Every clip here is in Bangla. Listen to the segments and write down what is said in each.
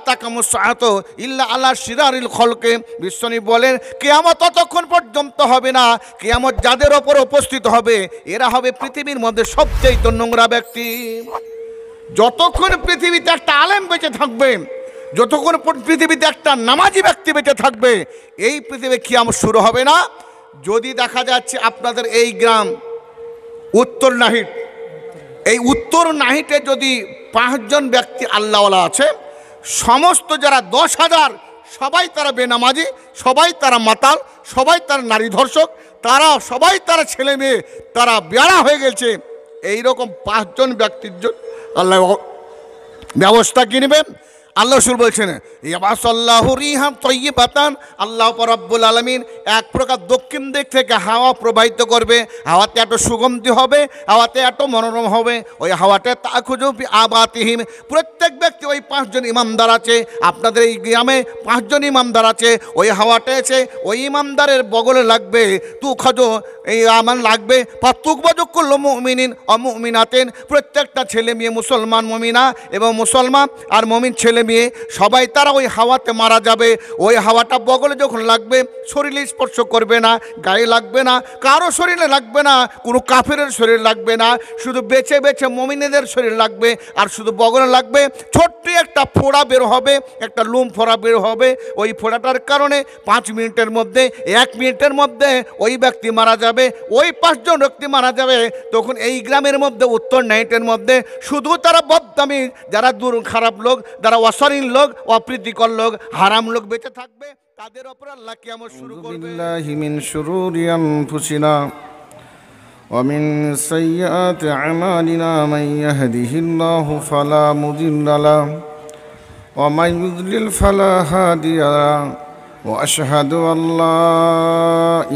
তাকামুস সাআতু ইল্লা আলা শিরারিল খলকে। বিশ্বনী বলেন কিয়ামত ততক্ষণ পর্যন্ত হবে না, কিয়ামত যাদের ওপর উপস্থিত হবে এরা হবে পৃথিবীর মধ্যে সবচেয়ে নোংরা ব্যক্তি। যতক্ষণ পৃথিবীতে একটা আলেম বেঁচে থাকবে, যতক্ষণ পৃথিবীতে একটা নামাজি ব্যক্তি বেঁচে থাকবে, এই পৃথিবী কিয়ামত শুরু হবে না। যদি দেখা যাচ্ছে আপনাদের এই গ্রাম উত্তর নাহিট, এই উত্তর নাহিটে যদি 5 জন ব্যক্তি আল্লাহওয়ালা আছে, সমস্ত যারা 10,000 সবাই তারা বেনামাজি, সবাই তারা মাতাল, সবাই তারা নারী ধর্ষক, তারা সবাই তারা ছেলে মেয়ে তারা বেড়া হয়ে গেছে, এইরকম 5 জন ব্যক্তির জন্য আল্লাহ ব্যবস্থা কিনবেন। আল্লাহ রাসূল বলছেন ইয়াবাসাল্লাহু রিহাম তাইয়্যিবাতান, আল্লাহ রাব্বুল আলামিন এক প্রকার দক্ষিণ দিক থেকে হাওয়া প্রবাহিত করবে, হাওয়াতে এত সুগন্ধি হবে, হাওয়াতে এত মনোরম হবে, ওই হাওয়াতে তাখুজু ফি আবাতিহিম। প্রত্যেক ব্যক্তি, ওই 5 জন ইমামদার আছে আপনাদের এই গ্রামে, 5 জন ইমামদার আছে, ওই হাওয়াটা এসে ওই ইমামদারের বগলে লাগবে, তুখাজু এই আমার লাগবে ফাতুকবাজুকুল মুমিনিন ও মুমিনাতিন। প্রত্যেকটা ছেলে মেয়ে মুসলমান মুমিনা এবং মুসলমান আর মুমিন ছেলে মেয়ে সবাই তারা ওই হাওয়াতে মারা যাবে। ওই হাওয়াটা বগলে যখন লাগবে শরীরে স্পর্শ করবে না, গায়ে লাগবে না, কারো শরীরে লাগবে না, কোনো কাফেরের শরীর লাগবে না, শুধু বেছে বেছে মুমিনদের শরীর লাগবে। আর শুধু বগলে লাগবে, ছোট্ট একটা ফোড়া বের হবে, একটা লুম ফোড়া বের হবে। ওই ফোড়াটার কারণে 5 মিনিটের মধ্যে 1 মিনিটের মধ্যে ওই ব্যক্তি মারা যাবে, ওই 5 জন ব্যক্তি মারা যাবে। তখন এই গ্রামের মধ্যে উত্তর নাইটের মধ্যে শুধু তারা বদদামি, যারা দূর খারাপ লোক, যারা অশালীন লোক, অপ্রীতিকর লোক, হারাম লোক বেঁচে থাকবে, তাদের উপর আল্লাহ কিয়ামত শুরু করবে। বিল্লাহি মিন শুরুরি আনফুসিনা ওয়া মিন সাইয়্যাতি আমালিনা মান ইয়াহদিহিল্লাহু ফালা মুদিল্লা লাহু ওয়া মান ইউদ্লিল ফালা হাদিয়া লাহু ওয়া আশহাদু আল্লা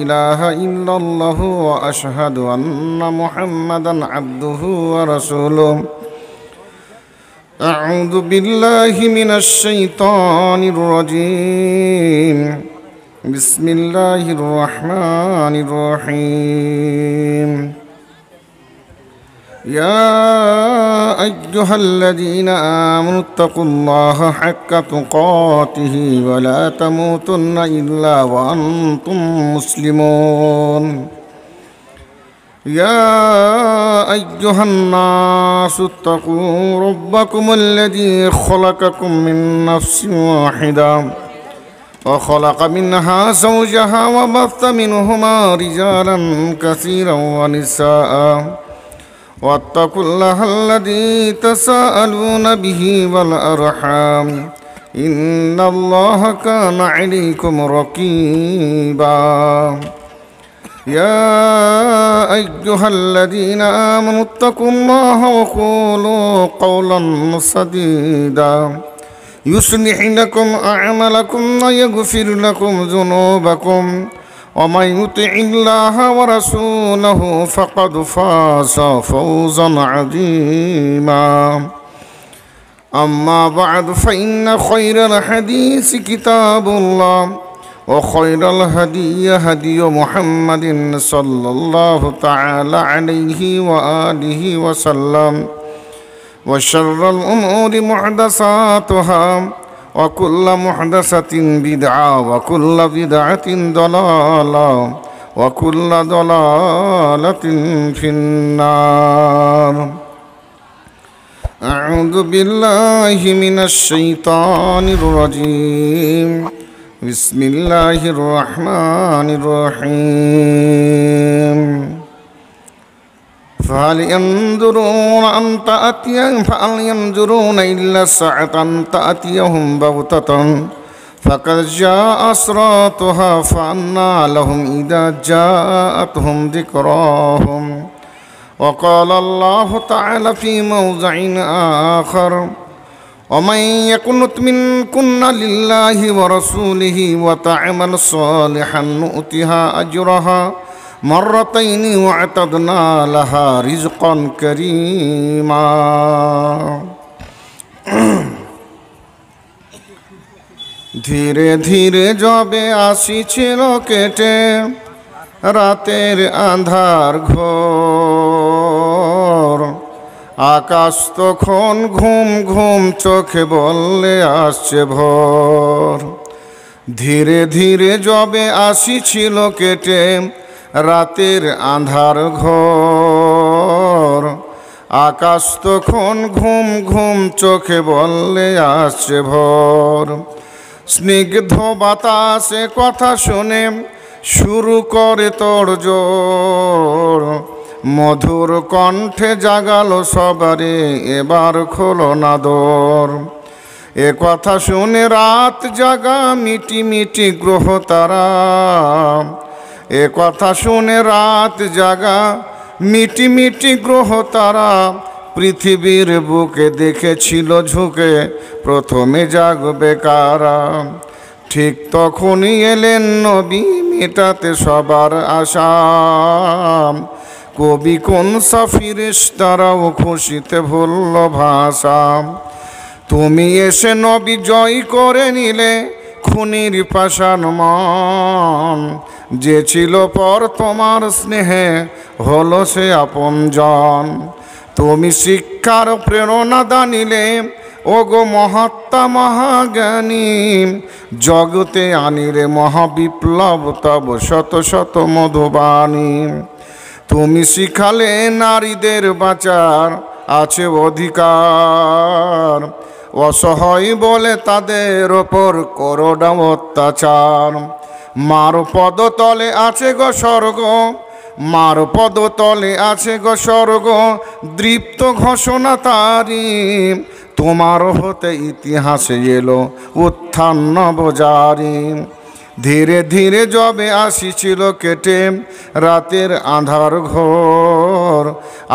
ইলাহা ইল্লাল্লাহু ওয়া আশহাদু আন্না মুহাম্মাদান আবদুহু ওয়া রাসূলুহু। আউযু বিল্লাহি মিনাশ শাইতানির রাজীম। বিসমিল্লাহির রহমানির রহিম। ইয়া আইয়ুহাল্লাযীনা আমানুত্তাকুল্লাহা হাক্কা তুকাতিহি ওয়া লা তামুতুন্না ইল্লা ওয়া আনতুম মুসলিমুন। يا أيها الناس اتقوا ربكم الذي خلقكم من نفس واحدة وخلق منها زوجها وبث منهما رجالا كثيرا ونساء واتقوا الله الذي تساءلون به والأرحام إن الله كان عليكم رقيبا. يا أيها الذين آمنوا اتقوا الله وقولوا قولا سديدا يصلح لكم أعمالكم ويغفر لكم ذنوبكم ومن يطع الله ورسوله فقد فاز فوزا عظيما. أما بعد فإن خير الحديث كتاب الله وخير الهدي هدي محمد صلى الله تعالى عليه وآله وسلم وشر الأمور محدثاتها وكل محدثة بدعة وكل بدعة ضلالة وكل ضلالة في النار. أعوذ بالله من الشيطان الرجيم. بسم الله الرحمن الرحيم. فهل ينظرون إلا الساعة أن تأتيهم بغتة فقد جاء أشراطها فأنى لهم إذا جاءتهم ذكراهم. وقال الله تعالى في موضع آخر ومن يقنت منكن لله ورسوله وتعمل صالحا نؤتها أجرها مرتين وأعتدنا لها رزقا كريما. ধীরে ধীরে যবে আসিছিল কেটে রাতের আঁধার ঘোর, আকাশ তখন ঘুম ঘুম চোখে বললে আসছে ভোর। ধীরে ধীরে যবে আসিছিল কেটে রাতের আঁধার ঘোর। আকাশ তখন ঘুম ঘুম চোখে বললে আসছে ভোর। স্নিগ্ধ বাতাসে কথা শুনে শুরু করে তোড়জোড়। মধুর কণ্ঠে জাগালো সবারে এবার খোলো না দোর। এ কথা শুনে রাত জাগা মিটি মিটি গ্রহ তারা। এ কথা শুনে রাত জাগা মিটি মিটি গ্রহ তারা। পৃথিবীর বুকে দেখেছিল ঝুঁকে প্রথমে জাগবে কারা। ঠিক তখনই এলেন নবী মেটাতে সবার আশা। কবি কোন ফেরেশতারাও খুশিতে ভুলল ভাষা। তুমি এসে নবী জয় করে নিলে খুনির পাষাণ মন। যে ছিল পর তোমার স্নেহে হলো সে আপনজন। তুমি শিক্ষার প্রেরণা দানিলে ওগো মহাত্মা মহাজ্ঞানী। জগতে আনিলে মহাবিপ্লব তব শত শত মধুবাণী। তুমি শিখালে নারীদের বাঁচার আছে অধিকার। অসহায় বলে তাদের ওপর করো না অত্যাচার। মার পদতলে আছে গো স্বর্গ, মার পদতলে আছে গো স্বর্গ। দৃপ্ত ঘোষণা তারি তোমার হতে ইতিহাসে এলো উত্থান নবজারি। ধীরে ধীরে যবে আসিছিল কেটে রাতের আঁধার ঘোর।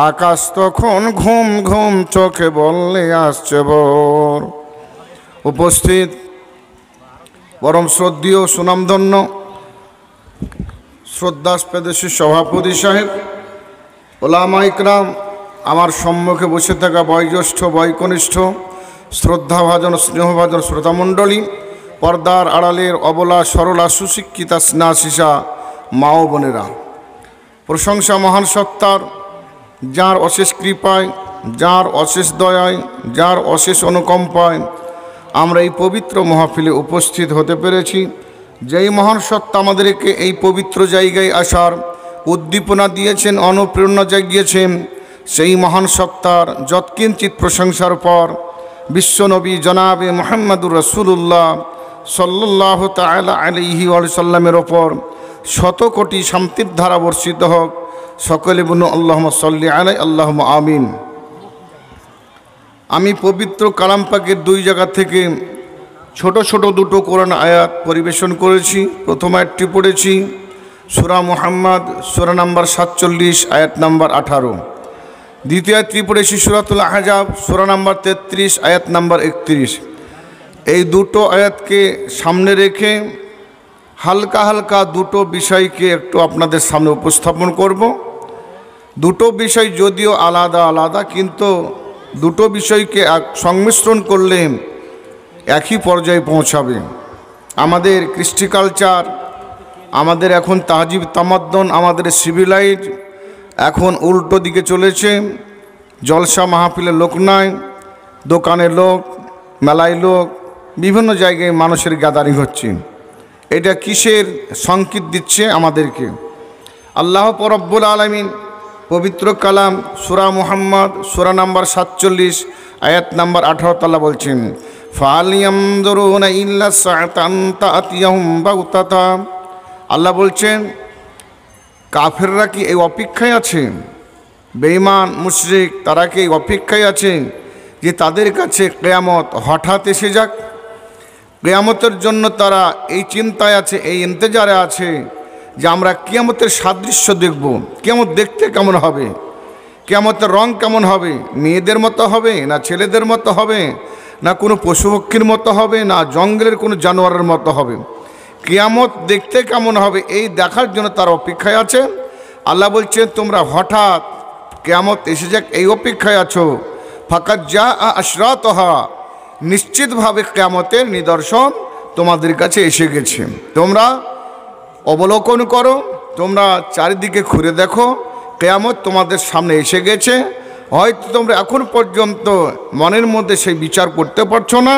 আকাশ তখন ঘুম ঘুম চোখে বললে আসছে ভোর। উপস্থিত পরম শ্রদ্ধেয় সুনামধন্য শ্রদ্ধাস্পদেশী সভাপতি সাহেব, ওলামা ইকরাম, আমার সম্মুখে বসে থাকা বয়োজ্যেষ্ঠ বয়কনিষ্ঠ শ্রদ্ধাভাজন স্নেহভাজন শ্রোতামণ্ডলী, পর্দার আড়ালের অবলা সরলা সুশিক্ষিতা স্নাশিসা মা ও বোনেরা, প্রশংসা মহান সত্তার, যার অশেষ কৃপায়, যার অশেষ দয়ায়, যার অশেষ অনুকম্পায় আমরা এই পবিত্র মাহফিলে উপস্থিত হতে পেরেছি। যেই মহান সত্তা আমাদেরকে এই পবিত্র জায়গায় আসার উদ্দীপনা দিয়েছেন, অনুপ্রেরণা জাগিয়েছেন, সেই মহান সত্তার যৎকিঞ্চিত প্রশংসার পর বিশ্বনবী জনাবে মুহাম্মদুর রাসূলুল্লাহ সাল্লাল্লাহু তাআলা আলাইহি ওয়াসাল্লামের ওপর শত কোটি শান্তির ধারা বর্ষিত হোক। সকলে বলুন আল্লাহুম্মা সাল্লি আলাইহি আল্লাহুম্মা আমিন। আমি পবিত্র কালাম পাকের দুই জায়গা থেকে ছোট ছোট দুটো কোরআন আয়াত পরিবেশন করেছি। প্রথম আয়াতটি পড়েছি সূরা মুহাম্মদ সূরা নাম্বার 47 আয়াত নাম্বার 18। দ্বিতীয় আয়াতটি পড়েছি সূরাতুল আহজাব সূরা নাম্বার 33 আয়াত নাম্বার 31। এই দুটো আয়াতকে সামনে রেখে হালকা হালকা দুটো বিষয়কে একটু আপনাদের সামনে উপস্থাপন করব। দুটো বিষয় যদিও আলাদা আলাদা, কিন্তু দুটো বিষয়কে সংমিশ্রণ করলে একই পর্যায়ে পৌঁছাবে। আমাদের কৃষ্টি কালচার, আমাদের এখন তাহজিব তামাদ্দন, আমাদের সিভিলাইজ এখন উল্টো দিকে চলেছে। জলসা মাহফিলে লোক নাই, দোকানে লোক, মেলায় লোক, বিভিন্ন জায়গায় মানুষের গ্যাদারিং হচ্ছে। এটা কিসের সংকেত দিচ্ছে আমাদেরকে? আল্লাহ রব্বুল আলামিন পবিত্র কালাম সূরা মুহাম্মদ সূরা নাম্বার 47 আয়াত নাম্বার 18 তাআলা বলছেন, ফালিয়ামদুরুনা ইল্লা সাআতান তাআতিয়াহুম বাগতাতা। আল্লাহ বলছেন, কাফেররা কি এই অপেক্ষায় আছে? বেঈমান মুশরিক তারা কি এই অপেক্ষায় আছে যে তাদের কাছে কিয়ামত হঠাৎ এসে যাক? কিয়ামতের জন্য তারা এই চিন্তায় আছে, এই ইন্তজারে আছে যে আমরা কিয়ামতের সাদৃশ্য দেখব। কিয়ামত দেখতে কেমন হবে? কিয়ামতের রং কেমন হবে? মেয়েদের মতো হবে, না ছেলেদের মতো হবে, না কোনো পশু পক্ষীর মতো হবে, না জঙ্গলের কোনো জানোয়ারের মতো হবে? কিয়ামত দেখতে কেমন হবে এই দেখার জন্য তার অপেক্ষায় আছে। আল্লাহ বলছেন, তোমরা হঠাৎ কিয়ামত এসে যাক এই অপেক্ষায় আছো। ফাকাদ জা আশরাতহা, নিশ্চিতভাবে কিয়ামতের নিদর্শন তোমাদের কাছে এসে গেছে। তোমরা অবলোকন করো, তোমরা চারিদিকে ঘুরে দেখো, কিয়ামত তোমাদের সামনে এসে গেছে। হয়তো তোমরা এখন পর্যন্ত মনের মধ্যে সেই বিচার করতে পারছো না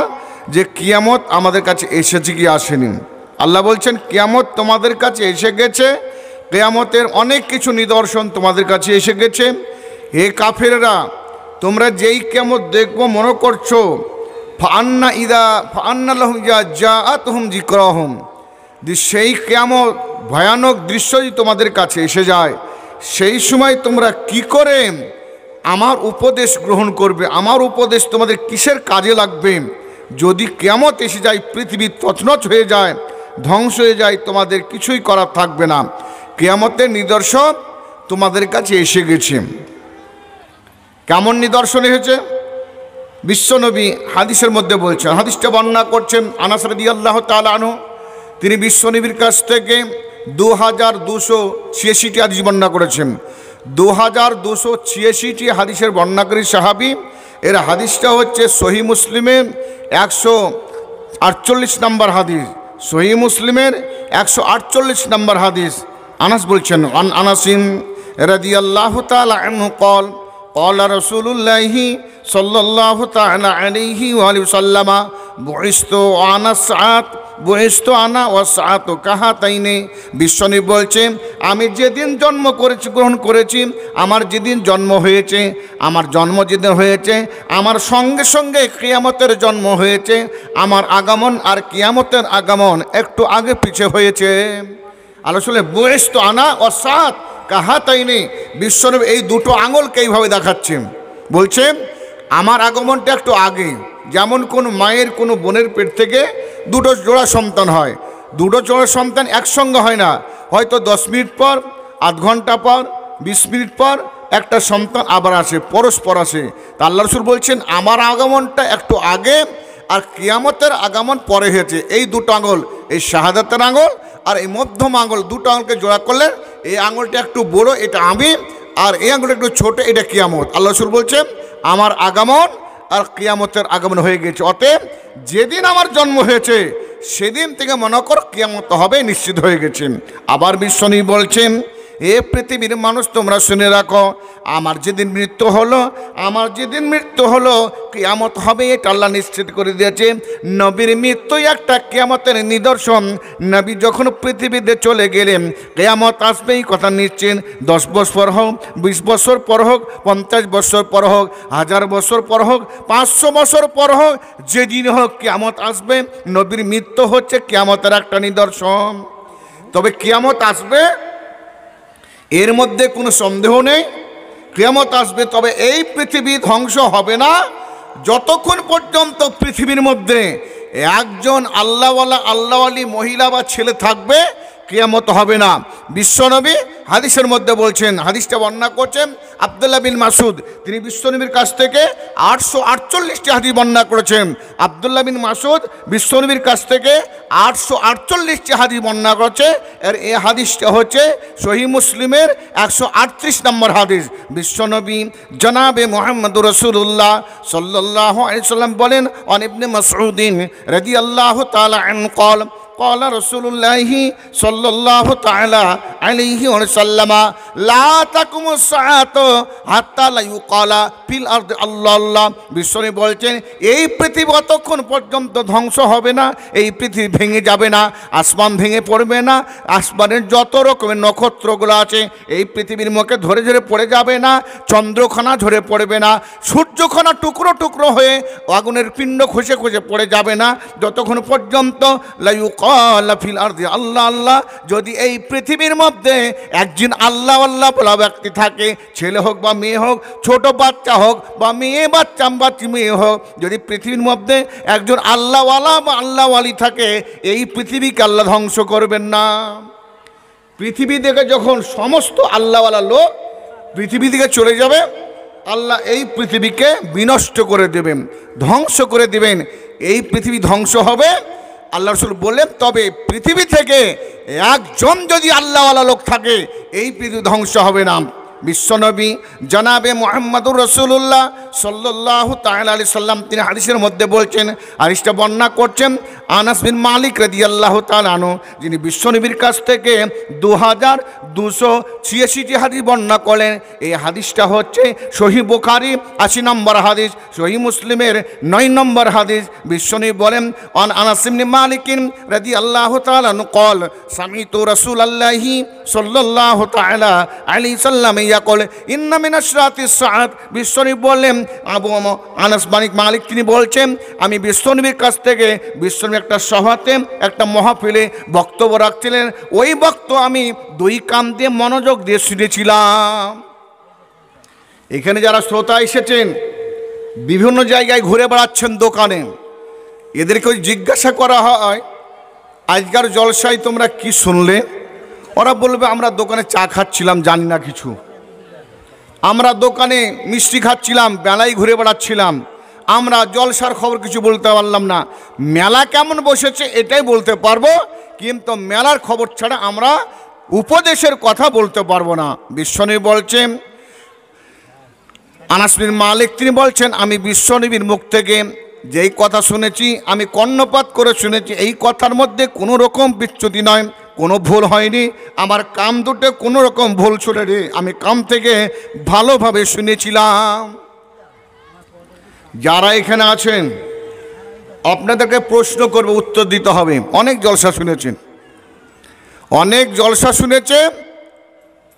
যে কিয়ামত আমাদের কাছে এসেছে কি আসেনি। আল্লাহ বলছেন কিয়ামত তোমাদের কাছে এসে গেছে, কিয়ামতের অনেক কিছু নিদর্শন তোমাদের কাছে এসে গেছে। হে কাফেররা, তোমরা যেই কিয়ামত দেখবো মনে করছো ফান্না লাহুম জাআতুহুম যিকরাহুম, সেই কিয়ামত ভয়ানক দৃশ্য যদি তোমাদের কাছে এসে যায়, সেই সময় তোমরা কি করে আমার উপদেশ গ্রহণ করবে? আমার উপদেশ তোমাদের কিসের কাজে লাগবে? যদি কিয়ামত এসে যায়, পৃথিবী তছনছ হয়ে যায়, ধ্বংস হয়ে যায়, তোমাদের কিছুই করার থাকবে না। কিয়ামতের নিদর্শন তোমাদের কাছে এসে গেছে। কেমন নিদর্শন এসেছে? বিশ্বনবী হাদিসের মধ্যে বলছেন, হাদিসটা বর্ণনা করছেন আনাস রাদিয়াল্লাহু তাআলা আনহু। তিনি বিশ্বনবীর কাছ থেকে 2286টি হাদিস বর্ণনা করেছেন। 2286টি হাদিসের বর্ণনাকারী সাহাবী। এর হাদিসটা হচ্ছে সহি মুসলিমের 148 নম্বর হাদিস, সহি মুসলিমের 148 নম্বর হাদিস। আনাস বলছেন, আন আনাসিন রাদিয়াল্লাহু তাআলা আনহু قال قال رسول الله صلى الله تعالى عليه وآله وسلم বুইস্তু আনা ওয়াসআতু কাহাতাইনি। বিশ্বনবী বলছেন, আমি যেদিন গ্রহণ করেছি, আমার যেদিন জন্ম হয়েছে, আমার জন্ম যেদিন হয়েছে, আমার সঙ্গে সঙ্গে কিয়ামতের জন্ম হয়েছে। আমার আগমন আর কিয়ামতের আগমন একটু আগে পিছে হয়েছে। আলোচনা বুইস্তু আনা ওয়াসআত কাহাতাইনি। বিশ্বনবী এই দুটো আঙুলকে এইভাবে দেখাচ্ছেন, বলছেন আমার আগমনটা একটু আগে। যেমন কোন মায়ের কোনো বোনের পেট থেকে দুটো জোড়া সন্তান হয়, দুটো জোড়া সন্তান একসঙ্গে হয় না, হয়তো 10 মিনিট পর, আধ ঘন্টা পর, 20 মিনিট পর একটা সন্তান আবার আসে, পরস্পর আসে। তা আল্লাহ রাসূল বলছেন আমার আগমনটা একটু আগে আর কিয়ামতের আগমন পরে হয়েছে। এই দুটো আঙুল, এই শাহাদাতের আঙুল আর এই মধ্যম আঙুল, দুটো আঙুলকে জোড়া করলে এই আঙুলটা একটু বড়, এটা আমি, আর এই আঙুলটা একটু ছোট, এটা কিয়ামত। আল্লাহ রাসূল বলছেন আমার আগমন আর কিয়ামতের আগমন হয়ে গেছে। অতএব যেদিন আমার জন্ম হয়েছে সেদিন থেকে মনে কর কিয়ামত হবে, নিশ্চিত হয়ে গেছেন। আবার বিশ্বনবী বলছেন, এ পৃথিবীর মানুষ তোমরা শুনে রাখো, আমার যেদিন মৃত্যু হলো কিয়ামত হবে, এটা আল্লাহ নিশ্চিত করে দিয়েছে। নবীর মৃত্যুই একটা কিয়ামতের নিদর্শন। নবী যখন পৃথিবীতে চলে গেলেন, কিয়ামত আসবে এই কথা নিশ্চিত। 10 বছর হোক, 20 বছর পর হোক, 50 বছর পর হোক, 1000 বছর পর হোক, 500 বছর পর হোক, যেদিন হোক কিয়ামত আসবে। নবীর মৃত্যু হচ্ছে কিয়ামতের একটা নিদর্শন। তবে কিয়ামত আসবে, এর মধ্যে কোনো সন্দেহ নেই, কিয়ামত আসবে। তবে এই পৃথিবী ধ্বংস হবে না যতক্ষণ পর্যন্ত পৃথিবীর মধ্যে একজন আল্লাহওয়ালি মহিলা বা ছেলে থাকবে, কিয়ামত হবে না। বিশ্বনবী হাদিসের মধ্যে বলছেন, হাদিসটা বর্ণনা করছেন আব্দুল্লাহ বিন মাসুদ। তিনি বিশ্বনবীর কাছ থেকে 848টি হাদিস বর্ণনা করেছেন। আব্দুল্লাহ বিন মাসুদ বিশ্বনবীর কাছ থেকে 848টি হাদিস বর্ণনা করেছে। এর এই হাদিসটা হচ্ছে সহিহ মুসলিমের 138 নম্বর হাদিস। বিশ্বনবী জনাবে মুহাম্মদুর রাসূলুল্লাহ সাল্লাল্লাহু আলাইহি সাল্লাম বলেন, অন ইবনে মাসউদিন রাদিয়াল্লাহু তাআলা আনহু قال قال رسول الله صلى الله تعالى عليه وسلم لا تقوم الساعة حتى لا يقال في الأرض الله الله। বিশ্বনবী বলছেন এই পৃথিবী অতক্ষণ পর্যন্ত ধ্বংস হবে না, এই পৃথিবী ভেঙে যাবে না, আসমান ভেঙে পড়বে না, আসমানের যত রকমের নক্ষত্রগুলো আছে এই পৃথিবীর মুখে ধরে ধরে পড়ে যাবে না, চন্দ্রখানা ঝরে পড়বে না, সূর্যখানা টুকরো টুকরো হয়ে আগুনের পিণ্ড খসে খসে পড়ে যাবে না, যতক্ষণ পর্যন্ত লা ইউকালা ফিল আরদি আল্লাহ আল্লাহ। যদি এই পৃথিবীর মধ্যে একজন আল্লাহ আল্লাহ বলা ব্যক্তি থাকে, ছেলে হোক বা মেয়ে হোক, ছোট বাচ্চা হোক বা বাচ্চা মেয়ে হোক, যদি পৃথিবীর মধ্যে একজন আল্লাহওয়ালা বা আল্লাহওয়ালি থাকে, এই পৃথিবীকে আল্লাহ ধ্বংস করবেন না। পৃথিবী থেকে যখন সমস্ত আল্লাহওয়ালা লোক পৃথিবী থেকে চলে যাবে, আল্লাহ এই পৃথিবীকে বিনষ্ট করে দেবেন, ধ্বংস করে দেবেন। এই পৃথিবী ধ্বংস হবে। আল্লাহ রাসূল বললেন, তবে পৃথিবী থেকে একজন যদি আল্লাহওয়ালা লোক থাকে, এই পৃথিবী ধ্বংস হবে না। বিশ্বনবী জনাবে মুহাম্মদুর রাসূলুল্লাহ সাল্লাল্লাহু তাআলা আলাইহি সাল্লাম তিনি হাদিসের মধ্যে বলছেন, হাদিসটা বর্ণনা করছেন আনাস বিন মালিক রাদিয়াল্লাহু তাআলা আনহু, যিনি বিশ্বনবীর কাছ থেকে 2286টি হাদিস বর্ণনা করেন। এই হাদিসটা হচ্ছে সহিহ বুখারী 80 নম্বর হাদিস, সহিহ মুসলিমের 9 নম্বর হাদিস। বিশ্বনবী বলেন আন আনাস বিন মালিক রাদিয়াল্লাহু তাআলা আনহু قال سمعت رسول الله صلى الله تعالى عليه وسلم يقول ان من اشراط الساعه। বিশ্বনবী বলেন, আবু আনাস মালিক তিনি বলছেন, আমি বিশ্বনবীর কাছ থেকে বিশ্বনবী একটা সভাতে একটা মাহফিলে বক্তব্য রাখছিলেন, ওই বক্তব্য আমি 2 কান দিয়ে মনোযোগ দিয়ে শুনেছিলাম। এখানে যারা শ্রোতা এসেছেন বিভিন্ন জায়গায় ঘুরে বেড়াচ্ছেন দোকানে, এদেরকে জিজ্ঞাসা করা হয় আজকার জলসায় তোমরা কি শুনলে? ওরা বলবে আমরা দোকানে চা খাচ্ছিলাম, জানি না কিছু, আমরা দোকানে মিষ্টি খাচ্ছিলাম, মেলায় ঘুরে বেড়াচ্ছিলাম, আমরা জলসার খবর কিছু বলতে পারলাম না। মেলা কেমন বসেছে এটাই বলতে পারবো, কিন্তু মেলার খবর ছাড়া আমরা উপদেশের কথা বলতে পারবো না। বিশ্বনবী বলছেন, আনাস বিন মালিক তিনি বলছেন, আমি বিশ্বনবীর মুখ থেকে যেই কথা শুনেছি আমি কর্ণপাত করে শুনেছি, এই কথার মধ্যে কোনো রকম বিচ্যুতি নয়, কোনো ভুল হয়নি। আমার কান দুটো কোনো রকম ভুল ছিল রে, আমি কান থেকে ভালোভাবে শুনেছিলাম। যারা এখানে আছেন আপনাদেরকে প্রশ্ন করবে, উত্তর দিতে হবে। অনেক জলসা শুনেছেন, অনেক জলসা শুনেছে,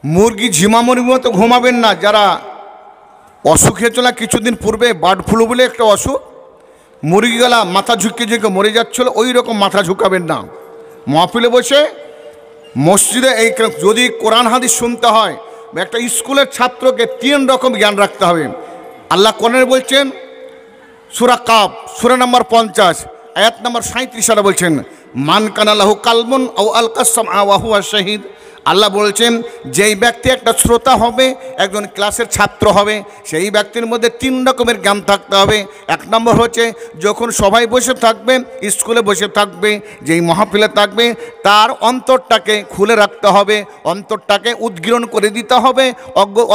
মুরগি ঝিমামুরগির মতো ঘুমাবেন না। যারা অসুখ হয়েছিল না কিছুদিন পূর্বে, বার্ড ফ্লু বলে একটা অসুখ, মুরগিগুলা মাথা ঝুঁকিয়ে ঝুঁকে মরে যাচ্ছিল, ওই রকম মাথা ঝুঁকাবেন না। মাহফিলে বসে মসজিদে এই যদি কোরআন হাদিস শুনতে হয়, একটা স্কুলের ছাত্রকে 3 রকম জ্ঞান রাখতে হবে। আল্লাহ কোরআনে বলছেন সূরা কাফ সূরা নম্বর 50 আয়াত নম্বর 37 বলছেন, মান কানা লাহু কালবুন আও আলকাস সামআ ওয়া হুয়া শাহীদ। আল্লাহ বলছেন যেই ব্যক্তি একটা শ্রোতা হবে, একজন ক্লাসের ছাত্র হবে, সেই ব্যক্তির মধ্যে 3 রকমের জ্ঞান থাকতে হবে। 1 নম্বর হচ্ছে যখন সবাই বসে থাকবে, স্কুলে বসে থাকবে, যেই মাহফিলে থাকবে, তার অন্তরটাকে খুলে রাখতে হবে, অন্তরটাকে উদ্গীরণ করে দিতে হবে,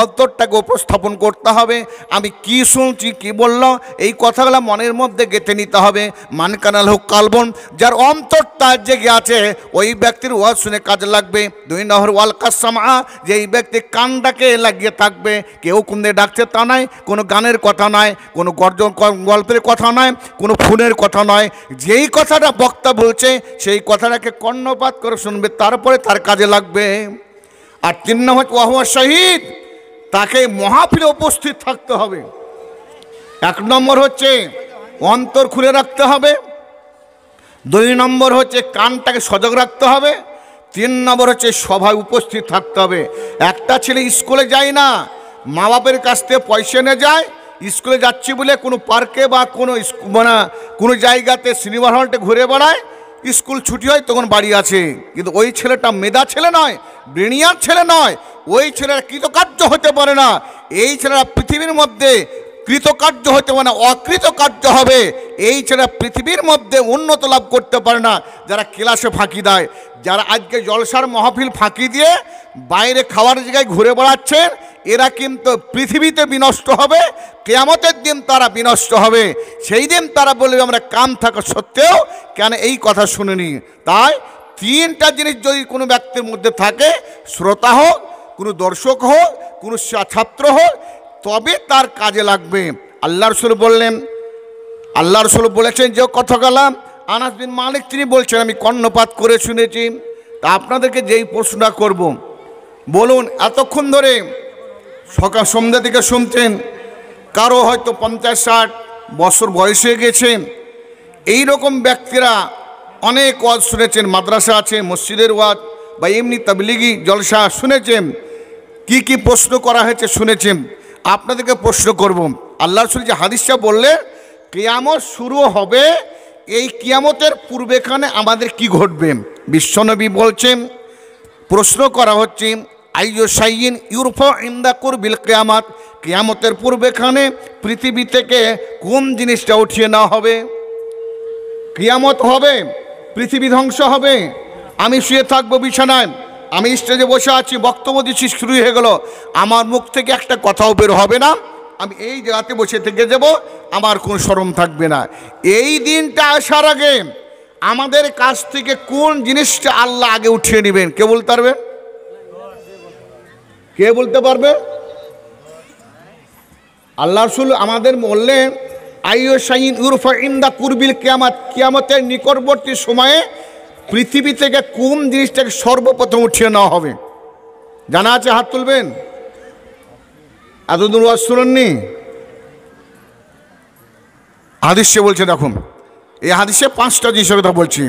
অন্তরটাকে উপস্থাপন করতে হবে। আমি কি শুনছি কি বলল এই কথাগুলো মনের মধ্যে গেঁথে নিতে হবে। মান কানা লাহু কালবুন, যার অন্তরটা জেগে আছে ওই ব্যক্তির ওয়াজ শুনে কাজে লাগবে। 2 নম্বর ওয়াল কাসমা, যেই ব্যক্তি কানটাকে লাগিয়ে থাকবে, কেউ কোন দিয়ে ডাকছে তা নয়, কোনো গানের কথা নয়, কোনো গল্পের কথা নয়, কোনো ফোনের কথা নয়, যেই কথাটা বক্তা বলছে সেই কথাটাকে কর্ণপাত করে শুনবে, তারপরে তার কাজে লাগবে। আর 3 নম্বর ওয়া হুয়া শাহীদ, তাকে মাহফিলে উপস্থিত থাকতে হবে। 1 নম্বর হচ্ছে অন্তর খুলে রাখতে হবে, 2 নম্বর হচ্ছে কানটাকে সজাগ রাখতে হবে, 3 নম্বর হচ্ছে সভায় উপস্থিত থাকতে হবে। একটা ছেলে স্কুলে যায় না, মা বাপের কাছ থেকে পয়সা নিয়ে যায়, স্কুলে যাচ্ছি বলে কোনো পার্কে বা কোনো জায়গাতে সিনেমা হলটে ঘুরে বেড়ায়, স্কুল ছুটি হয় তখন বাড়ি আছে। কিন্তু ওই ছেলেটা মেধা ছেলে নয়, ব্রেনিয়ার ছেলে নয়, ওই ছেলেরা কৃতকার্য হতে পারে না। এই ছেলেরা পৃথিবীর মধ্যে কৃতকার্য হতে পারে না, অকৃতকার্য হবে। এই ছেলেরা পৃথিবীর মধ্যে উন্নত লাভ করতে পারে না। যারা ক্লাসে ফাঁকি দেয়, যারা আজকে জলসার মাহফিল ফাঁকি দিয়ে বাইরে খাওয়ার জায়গায় ঘুরে বেড়াচ্ছেন, এরা কিন্তু পৃথিবীতে বিনষ্ট হবে, কিয়ামতের দিন তারা বিনষ্ট হবে। সেই দিন তারা বলবে আমরা কান থাকা সত্ত্বেও কেন এই কথা শুনিনি। তাই 3টা জিনিস যদি কোনো ব্যক্তির মধ্যে থাকে, শ্রোতা হোক, কোনো দর্শক হোক, কোনো ছাত্র হোক, তবে তার কাজে লাগবে। আল্লাহ রাসূল বললেন, আল্লাহ রাসূল বলেছেন যে কথাগুলো আনাস বিন মালিক তিনি বলছেন আমি কর্ণপাত করে শুনেছি। তা আপনাদেরকে যেই প্রশ্নটা করব, বলুন এতক্ষণ ধরে সকাল সন্ধ্যা থেকে শুনছেন, কারো হয়তো 50-60 বছর বয়স হয়ে গেছে, এই রকম ব্যক্তিরা অনেক ওয়াজ শুনেছেন, মাদ্রাসা আছে, মসজিদের ওয়াজ বা এমনি তাবলিগি জলসা শুনেছেন, কি প্রশ্ন করা হয়েছে শুনেছেন। আপনাদেরকে প্রশ্ন করব, আল্লাহ রাসূল যে হাদিসটা বললেন কিয়ামত শুরু হবে, এই কিয়ামতের পূর্বেখানে আমাদের কি ঘটবে? বিশ্বনবী বলছেন, প্রশ্ন করা হচ্ছে আইয়ু শাইইন ইউরফা ইনদা কুরবিল কিয়ামত, কিয়ামতের পূর্বেখানে পৃথিবী থেকে কোন জিনিসটা উঠিয়ে নেওয়া হবে? কিয়ামত হবে, পৃথিবী ধ্বংস হবে, আমি শুয়ে থাকবো বিছানায়, আমি স্টেজে বসে আছি, বক্তব্য দিচ্ছি, শুরু হয়ে গেল, আমার মুখ থেকে একটা কথাও বের হবে না, আমি এই জায়গাতে বসে থেকে যাব, আমার কোনো শরম থাকবে না। এই দিনটা আসার আগে আমাদের কাছ থেকে কোন জিনিসটা আল্লাহ আগে উঠিয়ে নেবেন, কে বলতে পারবে? কে বলতে পারবে? আল্লাহ রাসূল আমাদের বললেন, আইয়ু শাইইন ইউরফা ইনদা কুরবিল কিয়ামত, কিয়ামতের নিকটবর্তী সময়ে পৃথিবী থেকে কোন জিনিসটাকে সর্বপ্রথম উঠিয়ে নেওয়া হবে? জানা আছে? হাত তুলবেন। এতদূর ওয়াজ শুনেননি? হাদিসে বলছে, দেখুন এই হাদিসে 5টা জিনিসের কথা বলছি।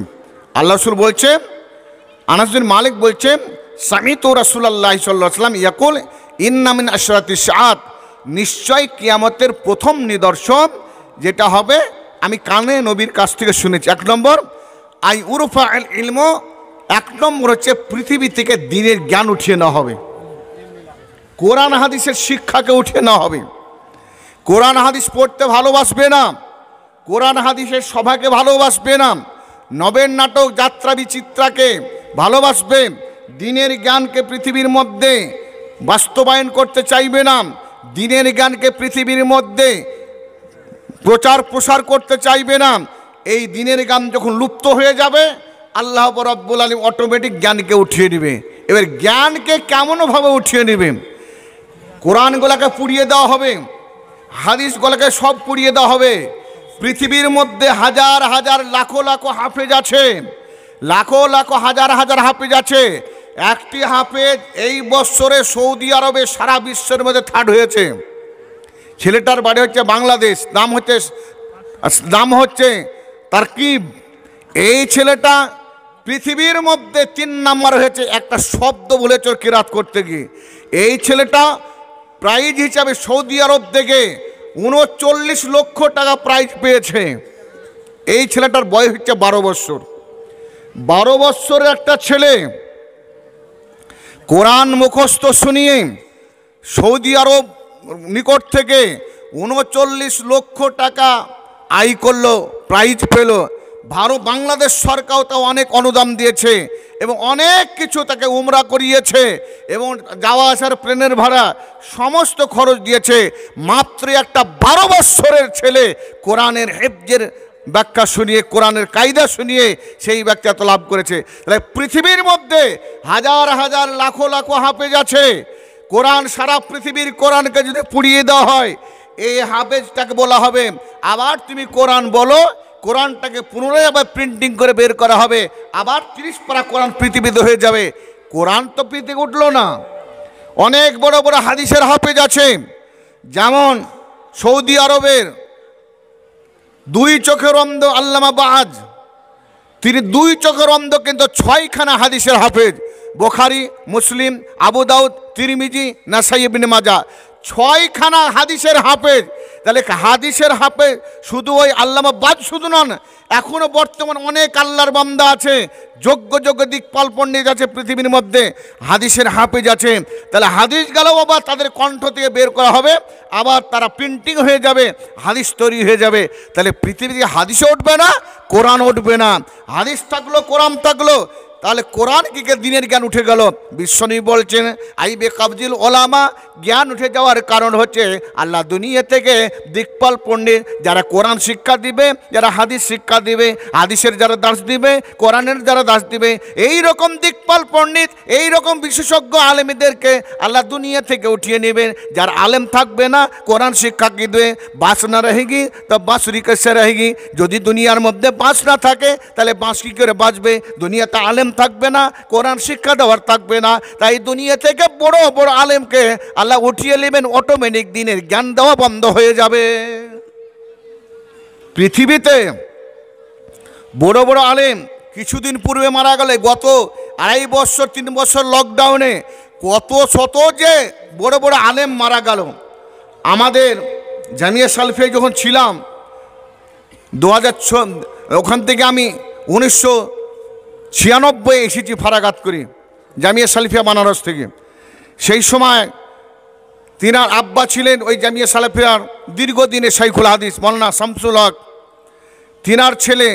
আল্লাহ রাসূল বলছে, আনাস বিন মালিক বলছে, সামিতু রাসূলুল্লাহ সাল্লাল্লাহু আলাইহি ওয়াসাল্লাম ইয়াকুল ইন্না মিন আশরাতিস সাআত, নিশ্চয় কিয়ামতের প্রথম নিদর্শন যেটা হবে, আমি কানে নবীর কাছ থেকে শুনেছি। 1 নম্বর আই উরফা আল ইলম, 1 নম্বর হচ্ছে পৃথিবী থেকে দ্বীনের জ্ঞান উঠিয়ে নেওয়া হবে, কোরআন হাদিসের শিক্ষাকে উঠিয়ে নেওয়া হবে। কোরআন হাদিস পড়তে ভালোবাসবে না, কোরআন হাদিসের সভাকে ভালোবাসবে না, নবের নাটক যাত্রা বিচিত্রাকে ভালোবাসবে, দ্বীনের জ্ঞানকে পৃথিবীর মধ্যে বাস্তবায়ন করতে চাইবে না, দ্বীনের জ্ঞানকে পৃথিবীর মধ্যে প্রচার প্রসার করতে চাইবে না। এই দ্বীনের জ্ঞান যখন লুপ্ত হয়ে যাবে, আল্লাহ রাব্বুল আলামিন অটোমেটিক জ্ঞানকে উঠিয়ে নেবে। এবার জ্ঞানকে কেমনভাবে উঠিয়ে নেবে? কোরআনগুলোকে পুড়িয়ে দেওয়া হবে, হাদিসগুলোকে সব পুড়িয়ে দেওয়া হবে। পৃথিবীর মধ্যে হাজার হাজার লাখো লাখো হাফেজ আছে, লাখো লাখো হাজার হাজার হাফেজ আছে। একটি হাফেজ এই বছরে সৌদি আরবে সারা বিশ্বের মধ্যে 3rd হয়েছে। ছেলেটার বাড়ি হচ্ছে বাংলাদেশ, নাম হচ্ছে তারকিব। এই ছেলেটা পৃথিবীর মধ্যে 3 নাম্বার হয়েছে, একটা শব্দ বলেছে কিরাত করতে গিয়ে। এই ছেলেটা প্রাইজ হিসাবে সৌদি আরব থেকে 39 লক্ষ টাকা প্রাইজ পেয়েছে। এই ছেলেটার বয়স হচ্ছে 12 বছর। 12 বছরের একটা ছেলে কোরআন মুখস্থ শুনিয়ে সৌদি আরব নিকট থেকে 39 লক্ষ টাকা আয় করলো, প্রাইজ পেল। বাংলাদেশ সরকারও তাও অনেক অনুদান দিয়েছে এবং অনেক কিছু তাকে উমরা করিয়েছে এবং যাওয়া আসার প্লেনের ভাড়া সমস্ত খরচ দিয়েছে। মাত্র একটা 12 বছরের ছেলে কোরআনের হেফজের ব্যাখ্যা শুনিয়ে, কোরআনের কায়দা শুনিয়ে সেই ব্যক্তি এত লাভ করেছে। তাহলে পৃথিবীর মধ্যে হাজার হাজার লাখো লাখো হাফেজ আছে। কোরআন, সারা পৃথিবীর কোরআনকে যদি পুড়িয়ে দেওয়া হয়, এই হাফেজটাকে বলা হবে আবার তুমি কোরআন বলো, কোরআনটাকে পুনরায় আবার প্রিন্টিং করে বের করা হবে, আবার 30 পারা কোরআন পৃথিবীতে হয়ে যাবে। কোরআন তো পৃথিবী উঠলো না। অনেক বড় বড় হাদিসের হাফেজ আছে, যেমন সৌদি আরবের 2 চোখের অন্ধ আল্লামা বাজ, তিনি 2 চোখের অন্ধ কিন্তু 6খানা হাদিসের হাফেজ। বুখারী, মুসলিম, আবু দাউদ, তিরমিজি, নাসাই, ইবনে মাজাহ, 6খানা হাদিসের হাফেজ। তাহলে হাদিসের হাফেজ শুধু ওই আল্লামা বাজ শুধু নন, এখনও বর্তমান অনেক আল্লাহর বান্দা আছে, যোগ্য যোগ্য দিকপাল পণ্ডিত আছে পৃথিবীর মধ্যে, হাদিসের হাফেজ আছে। তাহলে হাদিস গেলেও আবার তাদের কণ্ঠ থেকে বের করা হবে, আবার তারা প্রিন্টিং হয়ে যাবে, হাদিস তৈরি হয়ে যাবে। তাহলে পৃথিবী থেকে হাদিসও উঠবে না, কোরআন উঠবে না। হাদিস থাকলো, কোরআন থাকলো, তাহলে কোরআন কি দ্বীনের জ্ঞান উঠে গেল। বিশ্বনবী বলছেন আইবে কাবজিল ওলামা, জ্ঞান উঠে যাওয়ার কারণ হচ্ছে আল্লাহ দুনিয়া থেকে দিকপাল পণ্ডিত যারা কোরআন শিক্ষা দিবে, যারা হাদিস শিক্ষা দিবে, হাদিসের যারা দাস দিবে, কোরআনের যারা দাস দিবে, এই রকম দিকপাল পণ্ডিত, এই রকম বিশেষজ্ঞ আলেমীদেরকে আল্লাহ দুনিয়া থেকে উঠিয়ে নেবেন। যার আলেম থাকবে না, কোরআন শিক্ষা কি দেবে, বাঁশ না रहेगी তো বাঁশুরি कैसे रहेगी। যদি দুনিয়ার মধ্যে বাঁশ না থাকে তাহলে বাঁশ কী করে বাজবে। দুনিয়াতে আলেম থাকবে না, কোরআন শিক্ষা দেওয়ার থাকবে না, তাই দুনিয়া থেকে বড় বড় আলেমকে আল্লাহ উঠিয়ে নেবেন, অটোমেটিক দ্বীনের জ্ঞান দেওয়া বন্ধ হয়ে যাবে। পৃথিবীতে বড় বড় আলেম কিছুদিন পূর্বে মারা গেলে, গত 2.5 বছর 3 বছর লকডাউনে কত শত যে বড় বড় আলেম মারা গেল। আমাদের জামিয়া সালফিয়া যখন ছিলাম 2006, ওখান থেকে আমি 1996 এসেছি ফারাগাত করি, জামিয়া সালফিয়া বানারস থেকে। সেই সময় তিনার আব্বা ছিলেন ওই জামিয়া সালফিয়ার দীর্ঘদিনের শাইখুল হাদিস মাওলানা শামসুল হক। তিনার ছেলে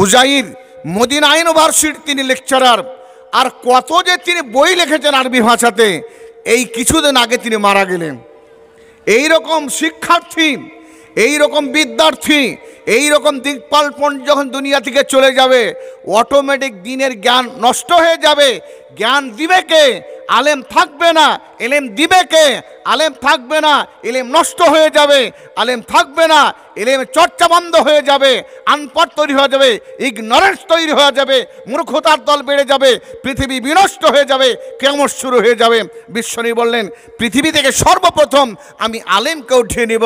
উজাইর মদিনা ইউনিভার্সিটির তিনি লেকচারার। আর কত যে তিনি বই লিখেছেন আরবি ভাষাতে, এই কিছুদিন আগে তিনি মারা গেলেন। এই রকম শিক্ষার্থী, এই রকম বিদ্যার্থী, এই রকম দিকপালপন যখন দুনিয়া থেকে চলে যাবে, অটোমেটিক দিনের জ্ঞান নষ্ট হয়ে যাবে। জ্ঞান দিবে কে? আলেম থাকবে না। এলেম দিবে কে? আলেম থাকবে না। এলেম নষ্ট হয়ে যাবে। আলেম থাকবে না, এলেমের চর্চা বন্ধ হয়ে যাবে। আনপড় তৈরি হয়ে যাবে, ইগনোরেন্স তৈরি হয়ে যাবে, মূর্খতার দল বেড়ে যাবে, পৃথিবী বিনষ্ট হয়ে যাবে, কিয়ামত শুরু হয়ে যাবে। বিশ্বনবী বললেন, পৃথিবী থেকে সর্বপ্রথম আমি আলেমকে উঠিয়ে নেব।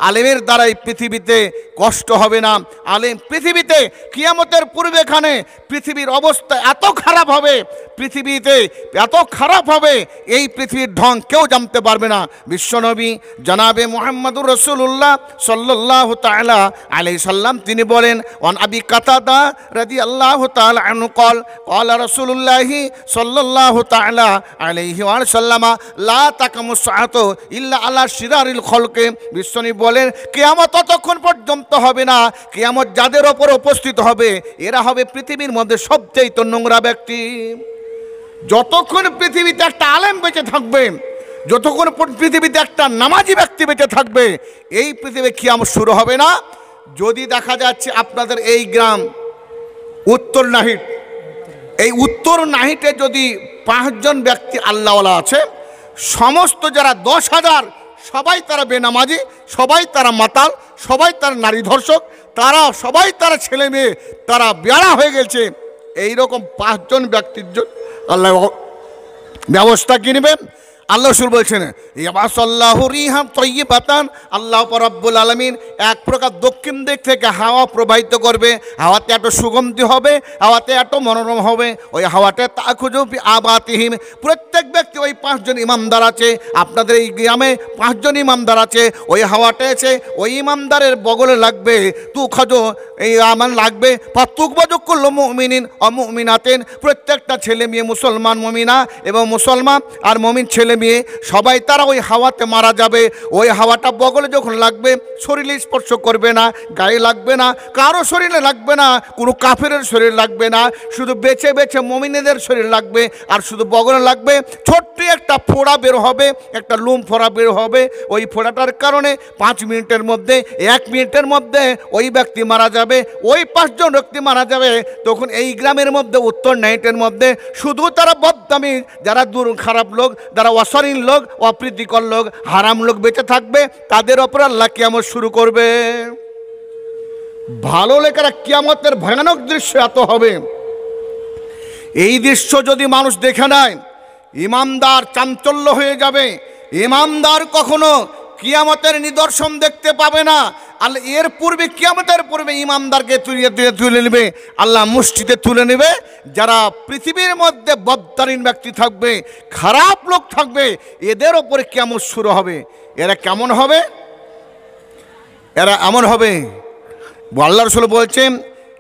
আলেমের দ্বারাই পৃথিবীতে কষ্ট হবে না। আলেম পৃথিবীতে কিয়ামতের পূর্বেখানে পৃথিবীর অবস্থা এত খারাপ হবে, পৃথিবীতে এত খারাপ হবে, এই পৃথিবীর ঢং কেউ জানতে পারবে না। বিশ্বনবী জনাবে মুহাম্মদুর রাসূলুল্লাহ সাল্লাল্লাহু তাআলা আলাইহি সাল্লাম তিনি বলেন, ওয়ান আবি কাতাদা রাদিয়াল্লাহু তাআলা আনহু قال قال رسول الله صلى الله تعالى عليه وسلم لا تقوم الساعة إلا على شرار الخلق। বিশ্বনবী বলেন, কিয়ামত ততক্ষণ পর্যন্ত হবে না, কিয়ামত যাদের ওপর উপস্থিত হবে এরা হবে পৃথিবীর মধ্যে সবচেয়ে নোংরা ব্যক্তি। যতক্ষণ পৃথিবীতে একটা আলেম বেঁচে থাকবে, যতক্ষণ পৃথিবীতে একটা নামাজি ব্যক্তি বেঁচে থাকবে, এই পৃথিবী কিয়ামত শুরু হবে না। যদি দেখা যাচ্ছে আপনাদের এই গ্রাম উত্তর নাহিট, এই উত্তর নাহিটে যদি 5 জন ব্যক্তি আল্লাহওয়ালা আছে, সমস্ত যারা 10,000 সবাই তারা বেনামাজি, সবাই তারা মাতাল, সবাই তারা নারী ধর্ষক, তারা সবাই তারা ছেলে মেয়ে তারা বেড়া হয়ে গেছে, এইরকম 5 জন ব্যক্তির জন্য আল্লাহ ব্যবস্থা কিনবেন। আল্লাহ রাসূল বলছেন, ইয়াবাসাল্লাহু রিহাম তাইয়্যিবাতান, আল্লাহ রাব্বুল আলামিন এক প্রকার দক্ষিণ দিক থেকে হাওয়া প্রবাহিত করবে। হাওয়াতে এত সুগন্ধি হবে, হাওয়াতে এত মনোরম হবে, ওই হাওয়াতে তাখুজু ফি আবাতিহিম। প্রত্যেক ব্যক্তি, ওই 5 জন ইমামদার আছে আপনাদের এই গ্রামে, 5 জন ইমামদার আছে, ওই হাওয়াটা আছে ওই ইমামদারের বগলে লাগবে, তুখাজো এই আমার লাগবে, ফাতুকবাজুকুল মুমিনিন ও মুমিনাতিন। প্রত্যেকটা ছেলে মেয়ে মুসলমান মুমিনা এবং মুসলমান আর মুমিন ছেলে মেয়ে সবাই তারা ওই হাওয়াতে মারা যাবে। ওই হাওয়াটা বগলে যখন লাগবে, শরীরে স্পর্শ করবে না, গায়ে লাগবে না, কারো শরীরে লাগবে না, কোনো কাফেরের শরীর লাগবে না, শুধু বেছে বেছে মুমিনদের শরীর লাগবে। আর শুধু বগলে লাগবে, ছোট্ট একটা ফোড়া বের হবে, একটা লুম ফোড়া বের হবে। ওই ফোড়াটার কারণে 5 মিনিটের মধ্যে, 1 মিনিটের মধ্যে ওই ব্যক্তি মারা যাবে, ওই 5 জন ব্যক্তি মারা যাবে। তখন এই গ্রামের মধ্যে উত্তর নাইটের মধ্যে শুধু তারা বদদামি, যারা দূর খারাপ লোক, যারা অশালীন লোক, অপ্রীতিকর লোক, হারাম লোক বেঁচে থাকবে, তাদের ওপর আল্লাহ কিয়ামত শুরু করবে। ভালো লেখারা কিয়ামতের ভয়ানক দৃশ্য এত হবে, এই দৃশ্য যদি মানুষ দেখে নেয়, ইমানদার চাঞ্চল্য হয়ে যাবে। ইমানদার কখনো কিয়ামতের নিদর্শন দেখতে পাবে না। আল্লাহ এর পূর্বে, কিয়ামতের পূর্বে ইমানদারকে তুলে নেবে, আল্লাহ মুষ্টিতে তুলে নেবে। যারা পৃথিবীর মধ্যে বদদারিন ব্যক্তি থাকবে, খারাপ লোক থাকবে, এদের ওপরে কিয়ামত শুরু হবে। এরা কেমন হবে? এরা এমন হবে, আল্লাহ রাসূল বলছেন,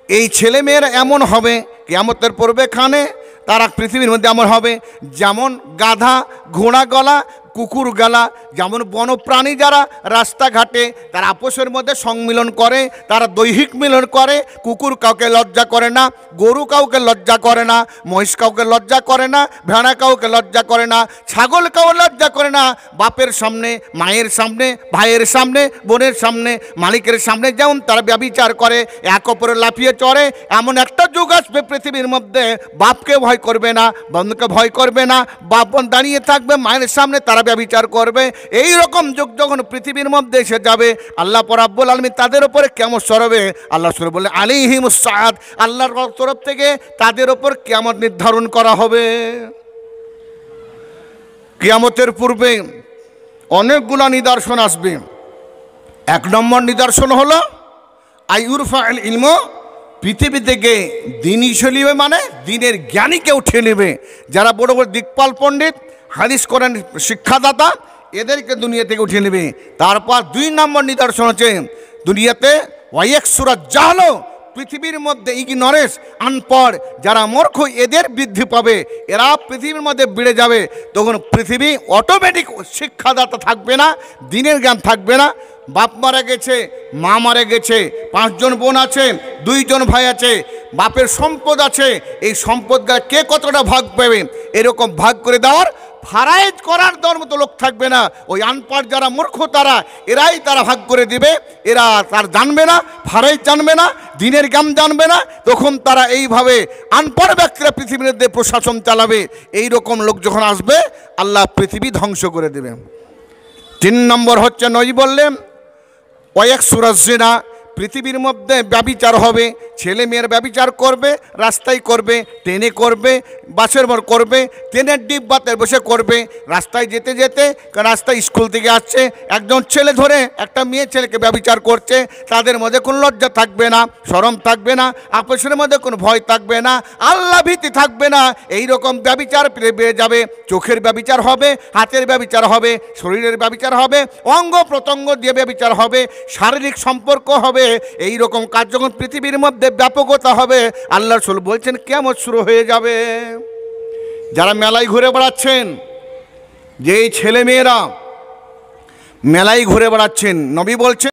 এই ছেলে মেয়েরা এমন হবে কিয়ামতের পূর্বে খানে, তারা পৃথিবীর মধ্যে এমন হবে যেমন গাধা, ঘোড়া গলা, কুকুর গলা। যেমন বনপ্রাণী যারা রাস্তাঘাটে তারা আপসের মধ্যে সংমিলন করে, তারা দৈহিক মিলন করে। কুকুর কাউকে লজ্জা করে না, গরু কাউকে লজ্জা করে না, মহিষ কাউকে লজ্জা করে না, ভেড়া কাউকে লজ্জা করে না, ছাগল কাউ লজ্জা করে না। বাপের সামনে, মায়ের সামনে, ভাইয়ের সামনে, বোনের সামনে, মালিকের সামনে যেমন তারা ব্যভিচার করে, এক অপরে লাফিয়ে চড়ে। এমন একটা যুগ আসবে পৃথিবীর মধ্যে, বাপকে ভয় করবে না, বন্ধুকে ভয় করবে না, বাপ দাঁড়িয়ে থাকবে মায়ের সামনে, তারা ব্যভিচার করবে। এই রকম যুগ যখন পৃথিবীর মধ্যে এসে যাবে, আল্লাহ রাব্বুল আলামিন তাদের উপরে কিয়ামত সরাবে। আল্লাহ রাসূল বলে, আলাইহিমুস সাআত, আল্লাহর তরফ থেকে তাদের উপর কিয়ামত নির্ধারণ করা হবে। কিয়ামতের পূর্বে অনেকগুলো নিদর্শন আসবে। 1 নম্বর নিদর্শন হলো আইউরফা আল ইলম, পৃথিবী থেকে দিনই চলিবে, মানে দিনের জ্ঞানীকে উঠিয়ে নেবে। যারা বড় বড় দিকপাল পণ্ডিত, হাদিস কোরআন শিক্ষাদাতা, এদেরকে দুনিয়া থেকে উঠিয়ে নেবে। তারপর 2 নম্বর নিদর্শন হচ্ছে দুনিয়াতে ওয়াইয়াকসুরা জাহল, পৃথিবীর মধ্যে ইগনোরেন্স, আনপড় যারা মূর্খ, এদের বৃদ্ধি পাবে, এরা পৃথিবীর মধ্যে বেড়ে যাবে। তখন পৃথিবী অটোমেটিক শিক্ষাদাতা থাকবে না, দিনের জ্ঞান থাকবে না। বাপ মারা গেছে, মা মারা গেছে, 5 জন বোন আছে, 2 জন ভাই আছে, বাপের সম্পদ আছে, এই সম্পদটা কে কতটা ভাগ পাবে, এরকম ভাগ করে দেওয়ার ফারাইজ করার দেওয়ার মতো লোক থাকবে না। ওই আনপড় যারা মূর্খ এরাই তারা ভাগ করে দিবে। এরা তার জানবে না, ফারাইজ জানবে না, দিনের জ্ঞান জানবে না। তখন তারা এইভাবে আনপড় ব্যক্তিরা পৃথিবীর মধ্যে প্রশাসন চালাবে। এই রকম লোক যখন আসবে, আল্লাহ পৃথিবী ধ্বংস করে দেবে। 3 নম্বর হচ্ছে নবী বললেন ওয়াক সুরাজ্জিনা, পৃথিবীর মধ্যে ব্যভিচার হবে। ছেলে মেয়ের ব্যভিচার করবে, রাস্তায় করবে, ট্রেনে করবে, বাসের মধ্যে করবে, ট্রেনের ডিব্বাতে বসে করবে, রাস্তায় যেতে যেতে, রাস্তায় স্কুল থেকে আসছে, একজন ছেলে ধরে একটা মেয়ে ছেলেকে ব্যভিচার করছে। তাদের মধ্যে কোনো লজ্জা থাকবে না, শরম থাকবে না, আপসের মধ্যে কোনো ভয় থাকবে না, আল্লাহ ভীতি থাকবে না। এই রকম ব্যভিচার বেড়ে যাবে। চোখের ব্যভিচার হবে, হাতের ব্যভিচার হবে, শরীরের ব্যভিচার হবে, অঙ্গ প্রত্যঙ্গ দিয়ে ব্যভিচার হবে, শারীরিক সম্পর্ক হবে। এই রকম কাজ যখন পৃথিবীর মধ্যে ব্যাপকতা হবে, আল্লাহ রাসূল বলছেন কিয়ামত শুরু হয়ে যাবে। যারা মেলায় ঘুরে বেড়াচ্ছেন, যে ছেলে মেয়েরা মেলায় ঘুরে বেড়াচ্ছেন, নবী বলছেন